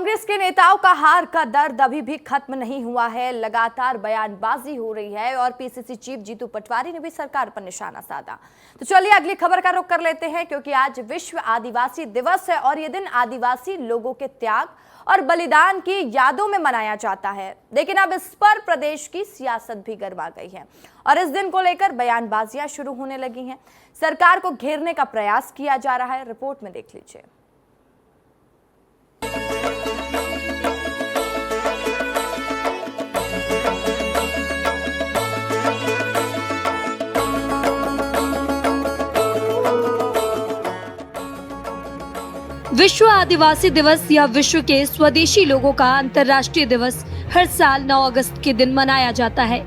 कांग्रेस के नेताओं का हार का दर्द अभी भी खत्म नहीं हुआ है। लगातार बयानबाजी हो रही है और पीसीसी चीफ जीतू पटवारी ने भी सरकार पर निशाना साधा। तो चलिए अगली खबर का रुख कर लेते हैं, क्योंकि आज विश्व आदिवासी दिवस है और ये दिन आदिवासी लोगों के त्याग और बलिदान की यादों में मनाया जाता है। लेकिन अब इस पर प्रदेश की सियासत भी गरमा गई है और इस दिन को लेकर बयानबाजियां शुरू होने लगी हैं। सरकार को घेरने का प्रयास किया जा रहा है। रिपोर्ट में देख लीजिए। विश्व आदिवासी दिवस या विश्व के स्वदेशी लोगों का अंतर्राष्ट्रीय दिवस हर साल 9 अगस्त के दिन मनाया जाता है।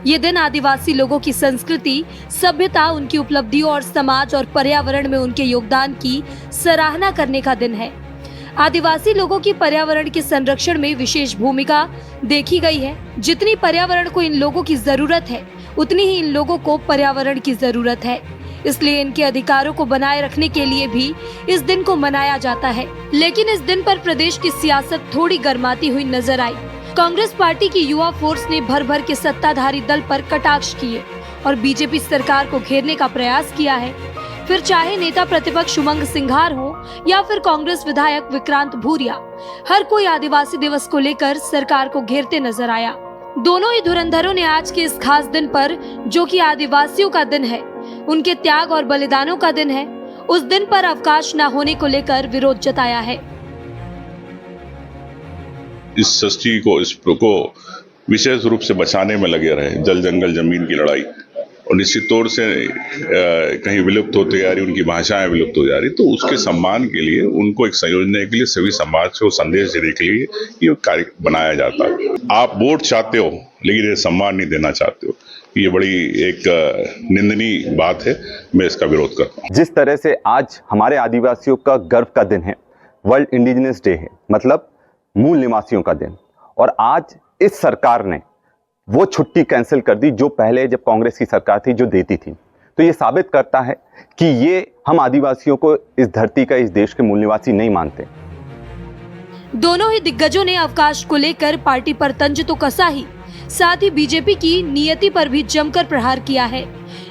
ये दिन आदिवासी लोगों की संस्कृति, सभ्यता, उनकी उपलब्धियों और समाज और पर्यावरण में उनके योगदान की सराहना करने का दिन है। आदिवासी लोगों की पर्यावरण के संरक्षण में विशेष भूमिका देखी गई है। जितनी पर्यावरण को इन लोगों की जरूरत है, उतनी ही इन लोगों को पर्यावरण की जरूरत है। इसलिए इनके अधिकारों को बनाए रखने के लिए भी इस दिन को मनाया जाता है। लेकिन इस दिन पर प्रदेश की सियासत थोड़ी गर्माती हुई नजर आई। कांग्रेस पार्टी की युवा फोर्स ने भर भर के सत्ताधारी दल पर कटाक्ष किए और बीजेपी सरकार को घेरने का प्रयास किया है। फिर चाहे नेता प्रतिपक्ष उमंग सिंघार हो या फिर कांग्रेस विधायक विक्रांत भूरिया, हर कोई आदिवासी दिवस को लेकर सरकार को घेरते नजर आया। दोनों ही धुरंधरों ने आज के इस खास दिन पर, जो कि आदिवासियों का दिन है, उनके त्याग और बलिदानों का दिन है, उस दिन पर अवकाश न होने को लेकर विरोध जताया है। इस षष्ठी को, इस को विशेष रूप से बचाने में लगे रहे। जल जंगल जमीन की लड़ाई और निश्चित तौर से कहीं विलुप्त होती जा रही, उनकी भाषाएं विलुप्त हो जा रही, तो उसके सम्मान के लिए, उनको एक संयोजन के लिए, सभी समाज को संदेश देने के लिए ये कार्य बनाया जाता है। आप वोट चाहते हो लेकिन ये सम्मान नहीं देना चाहते हो, ये बड़ी एक निंदनीय बात है। मैं इसका विरोध करता हूँ। जिस तरह से आज हमारे आदिवासियों का गर्व का दिन है, वर्ल्ड इंडिजिनस डे है, मतलब मूल निवासियों का दिन, और आज इस सरकार ने वो छुट्टी कैंसिल कर दी जो पहले जब कांग्रेस की सरकार थी जो देती थी। तो ये साबित करता है कि ये हम आदिवासियों को इस धरती का, इस देश के मूल निवासी नहीं मानते। दोनों ही दिग्गजों ने अवकाश को लेकर पार्टी पर तंज तो कसा ही, साथ ही बीजेपी की नियति पर भी जमकर प्रहार किया है।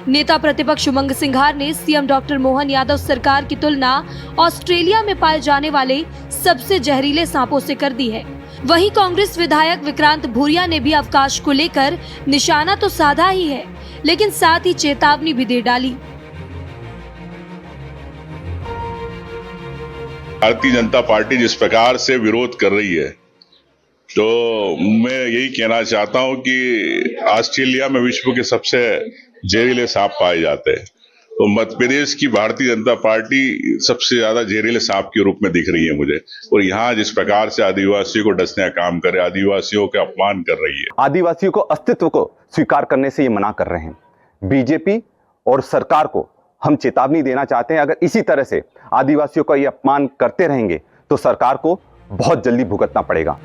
नेता प्रतिपक्ष उमंग सिंघार ने सीएम डॉक्टर मोहन यादव सरकार की तुलना ऑस्ट्रेलिया में पाए जाने वाले सबसे जहरीले सांपों से कर दी है। वहीं कांग्रेस विधायक विक्रांत भूरिया ने भी अवकाश को लेकर निशाना तो साधा ही है, लेकिन साथ ही चेतावनी भी दे डाली। भारतीय जनता पार्टी जिस प्रकार से विरोध कर रही है, तो मैं यही कहना चाहता हूं कि ऑस्ट्रेलिया में विश्व के सबसे जहरीले सांप पाए जाते हैं, तो मध्य प्रदेश की भारतीय जनता पार्टी सबसे ज्यादा जहरीले सांप के रूप में दिख रही है मुझे। और यहाँ जिस प्रकार से आदिवासियों को डसने का काम करे, आदिवासियों का अपमान कर रही है, आदिवासियों को अस्तित्व को स्वीकार करने से ये मना कर रहे हैं। बीजेपी और सरकार को हम चेतावनी देना चाहते हैं, अगर इसी तरह से आदिवासियों का ये अपमान करते रहेंगे तो सरकार को बहुत जल्दी भुगतना पड़ेगा।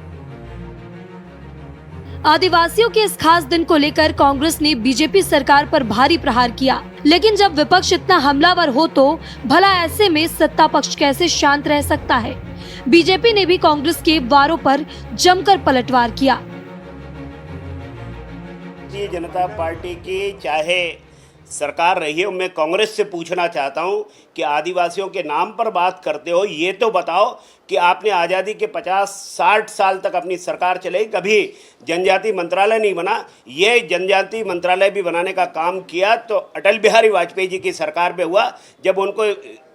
आदिवासियों के इस खास दिन को लेकर कांग्रेस ने बीजेपी सरकार पर भारी प्रहार किया, लेकिन जब विपक्ष इतना हमलावर हो तो भला ऐसे में सत्ता पक्ष कैसे शांत रह सकता है। बीजेपी ने भी कांग्रेस के वारों पर जमकर पलटवार किया। भारतीय जनता पार्टी की चाहे सरकार रही है, मैं कांग्रेस से पूछना चाहता हूं कि आदिवासियों के नाम पर बात करते हो, ये तो बताओ कि आपने आज़ादी के 50-60 साल तक अपनी सरकार चलाई, कभी जनजाति मंत्रालय नहीं बना। ये जनजाति मंत्रालय भी बनाने का काम किया तो अटल बिहारी वाजपेयी जी की सरकार में हुआ, जब उनको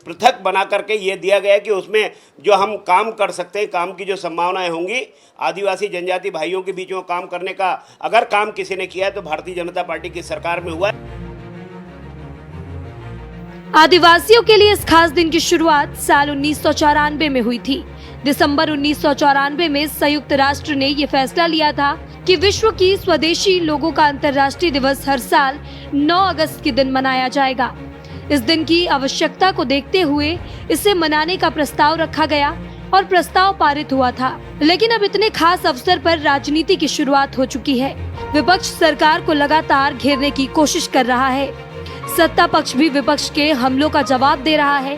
पृथक बना करके ये दिया गया कि उसमें जो हम काम कर सकते हैं, काम की जो संभावनाएं होंगी, आदिवासी जनजाति भाइयों के बीच में काम करने का अगर काम किसी ने किया है तो भारतीय जनता पार्टी की सरकार में हुआ। आदिवासियों के लिए इस खास दिन की शुरुआत साल 1994 में हुई थी। दिसंबर 1994 में संयुक्त राष्ट्र ने ये फैसला लिया था कि विश्व की स्वदेशी लोगों का अंतर्राष्ट्रीय दिवस हर साल 9 अगस्त के दिन मनाया जाएगा। इस दिन की आवश्यकता को देखते हुए इसे मनाने का प्रस्ताव रखा गया और प्रस्ताव पारित हुआ था। लेकिन अब इतने खास अवसर पर राजनीति की शुरुआत हो चुकी है। विपक्ष सरकार को लगातार घेरने की कोशिश कर रहा है। सत्ता पक्ष भी विपक्ष के हमलों का जवाब दे रहा है।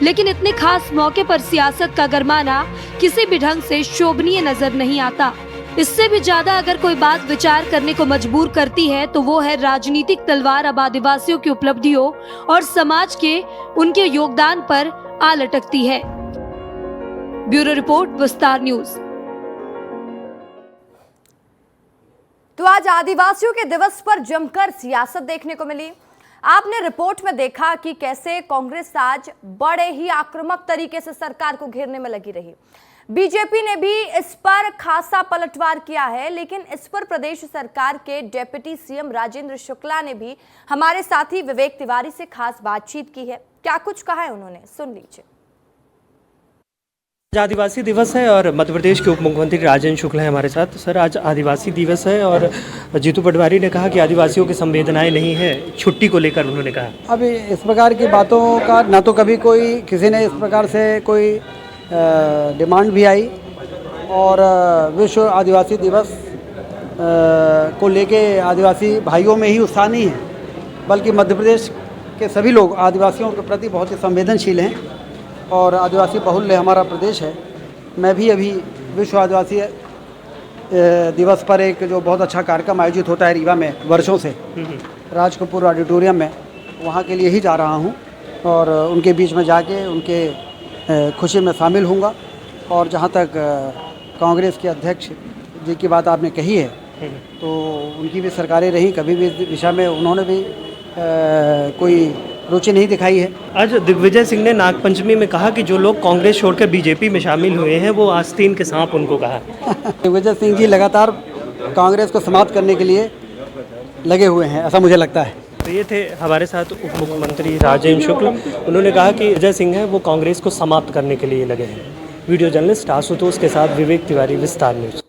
लेकिन इतने खास मौके पर सियासत का गरमाना किसी भी ढंग से शोभनीय नजर नहीं आता। इससे भी ज्यादा अगर कोई बात विचार करने को मजबूर करती है तो वो है राजनीतिक तलवार अब आदिवासियों की उपलब्धियों और समाज के उनके योगदान पर आ लटकती है। ब्यूरो रिपोर्ट, विस्तार न्यूज। तो आज आदिवासियों के दिवस पर जमकर सियासत देखने को मिली। आपने रिपोर्ट में देखा कि कैसे कांग्रेस आज बड़े ही आक्रामक तरीके से सरकार को घेरने में लगी रही। बीजेपी ने भी इस पर खासा पलटवार किया है, लेकिन इस पर प्रदेश सरकार के डिप्टी सीएम राजेंद्र शुक्ला ने भी हमारे साथी विवेक तिवारी से खास बातचीत की है। क्या कुछ कहा है उन्होंने, सुन लीजिए। आज आदिवासी दिवस है और मध्य प्रदेश के उप मुख्यमंत्री राजेंद्र शुक्ला हैं हमारे साथ। सर, आज आदिवासी दिवस है और जीतू पटवारी ने कहा कि आदिवासियों की संवेदनाएं नहीं है, छुट्टी को लेकर उन्होंने कहा। अभी इस प्रकार की बातों का ना तो कभी कोई किसी ने इस प्रकार से कोई डिमांड भी आई, और विश्व आदिवासी दिवस को लेके आदिवासी भाइयों में ही उत्साह नहीं है, बल्कि मध्य प्रदेश के सभी लोग आदिवासियों के प्रति बहुत ही संवेदनशील हैं और आदिवासी बहुल्य हमारा प्रदेश है। मैं भी अभी विश्व आदिवासी दिवस पर एक जो बहुत अच्छा कार्यक्रम आयोजित होता है रीवा में वर्षों से, राज कपूर ऑडिटोरियम में, वहाँ के लिए ही जा रहा हूँ और उनके बीच में जाके उनके खुशी में शामिल होऊंगा। और जहाँ तक कांग्रेस के अध्यक्ष जी की बात आपने कही है, तो उनकी भी सरकारें रही, कभी भी इस दिशा में उन्होंने भी कोई रुचि नहीं दिखाई है। आज दिग्विजय सिंह ने नागपंचमी में कहा कि जो लोग कांग्रेस छोड़कर बीजेपी में शामिल हुए हैं वो आस्तीन के सांप उनको कहा। दिग्विजय सिंह जी लगातार कांग्रेस को समाप्त करने के लिए लगे हुए हैं, ऐसा मुझे लगता है। तो ये थे हमारे साथ उप मुख्यमंत्री राजेंद्र शुक्ल। उन्होंने कहा कि विजय सिंह है वो कांग्रेस को समाप्त करने के लिए लगे हैं। वीडियो जर्नलिस्ट आशुतोष के साथ विवेक तिवारी, विस्तार न्यूज।